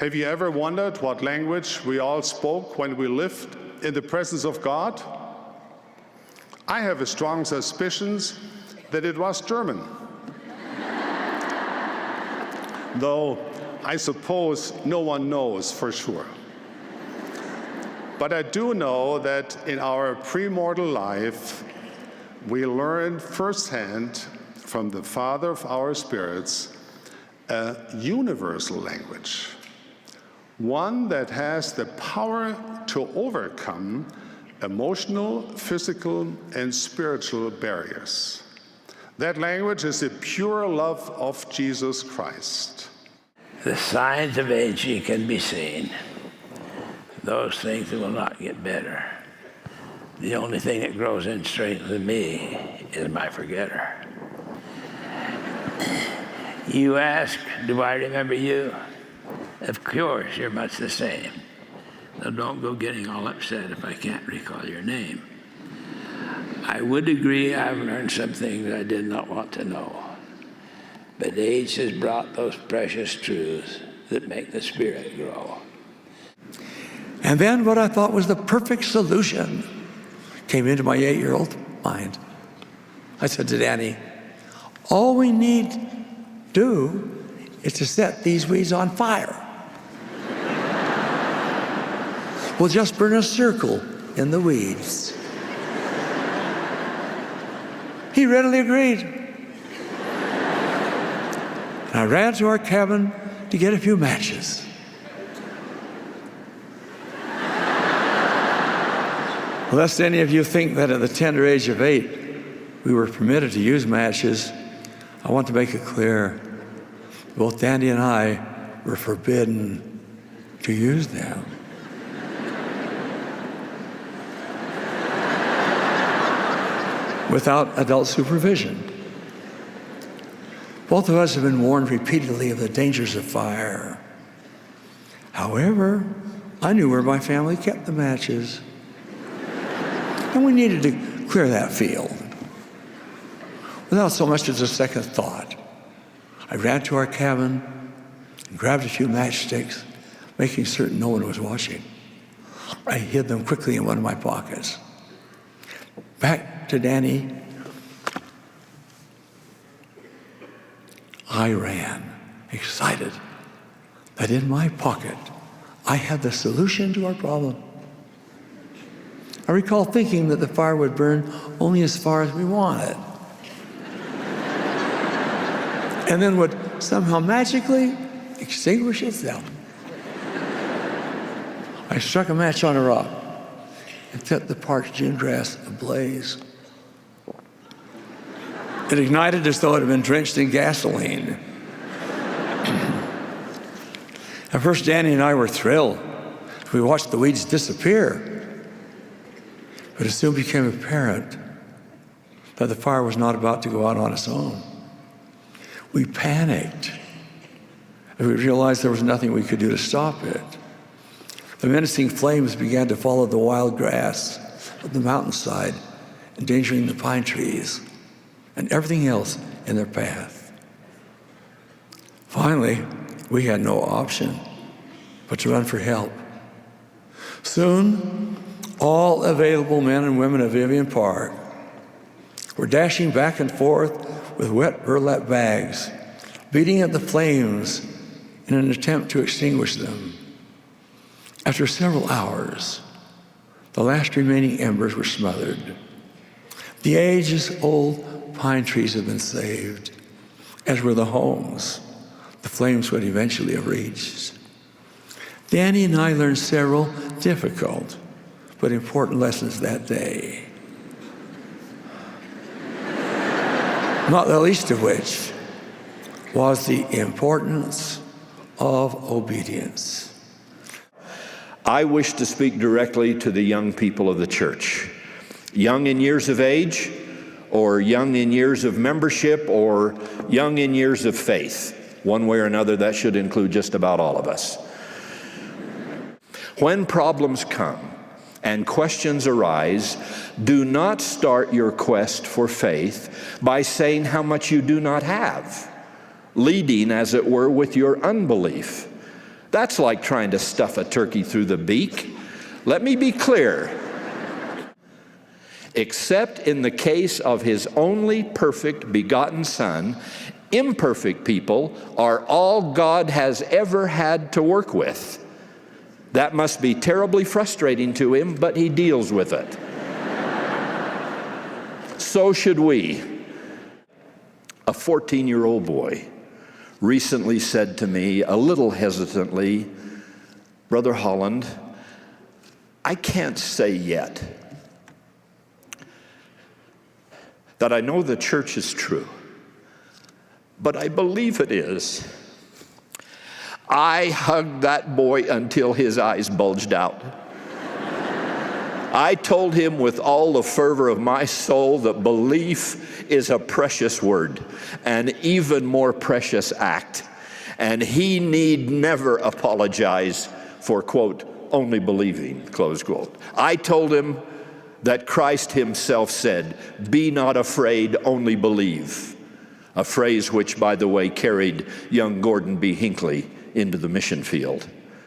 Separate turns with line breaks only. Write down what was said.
Have you ever wondered what language we all spoke when we lived in the presence of God? I have a strong suspicion that it was German. Though I suppose no one knows for sure. But I do know that in our premortal life, we learned firsthand from the Father of our spirits a universal language, one that has the power to overcome emotional, physical, and spiritual barriers. That language is the pure love of Jesus Christ.
The signs of aging can be seen. Those things will not get better. The only thing that grows in strength in me is my forgetter. You ask, do I remember you? Of course, you're much the same. Now don't go getting all upset if I can't recall your name. I would agree I've learned some things I did not want to know. But age has brought those precious truths that make the spirit grow.
And then what I thought was the perfect solution came into my 8-year-old mind. I said to Danny, all we need to do is to set these weeds on fire. We'll just burn a circle in the weeds. He readily agreed. And I ran to our cabin to get a few matches. Lest any of you think that at the tender age of 8, we were permitted to use matches, I want to make it clear, both Danny and I were forbidden to use them. Without adult supervision. Both of us have been warned repeatedly of the dangers of fire. However, I knew where my family kept the matches. And we needed to clear that field. Without so much as a second thought, I ran to our cabin and grabbed a few matchsticks, making certain no one was watching. I hid them quickly in one of my pockets. Back to Danny, I ran, excited that in my pocket I had the solution to our problem. I recall thinking that the fire would burn only as far as we wanted, and then would somehow magically extinguish itself. I struck a match on a rock and set the parched June grass ablaze. It ignited as though it had been drenched in gasoline. At first, Danny and I were thrilled. We watched the weeds disappear. But it soon became apparent that the fire was not about to go out on its own. We panicked, and we realized there was nothing we could do to stop it. The menacing flames began to follow the wild grass of the mountainside, endangering the pine trees and everything else in their path. Finally, we had no option but to run for help. Soon, all available men and women of Vivian Park were dashing back and forth with wet burlap bags, beating at the flames in an attempt to extinguish them. After several hours, the last remaining embers were smothered. The ages-old pine trees had been saved, as were the homes the flames would eventually have reached. Danny and I learned several difficult but important lessons that day. Not the least of which was the importance of obedience.
I wish to speak directly to the young people of the church. Young in years of age, or young in years of membership, or young in years of faith. One way or another, that should include just about all of us. When problems come and questions arise, do not start your quest for faith by saying how much you do not have, leading, as it were, with your unbelief. That's like trying to stuff a turkey through the beak. Let me be clear. Except in the case of his only perfect begotten Son, imperfect people are all God has ever had to work with. That must be terribly frustrating to him, but he deals with it. So should we. A 14-year-old boy recently said to me, a little hesitantly, "Brother Holland, I can't say yet that I know the church is true, but I believe it is." I hugged that boy until his eyes bulged out. I told him with all the fervor of my soul that belief is a precious word, an even more precious act, and he need never apologize for, quote, only believing, close quote. I told him that Christ himself said, "Be not afraid, only believe," a phrase which, by the way, carried young Gordon B. Hinckley into the mission field.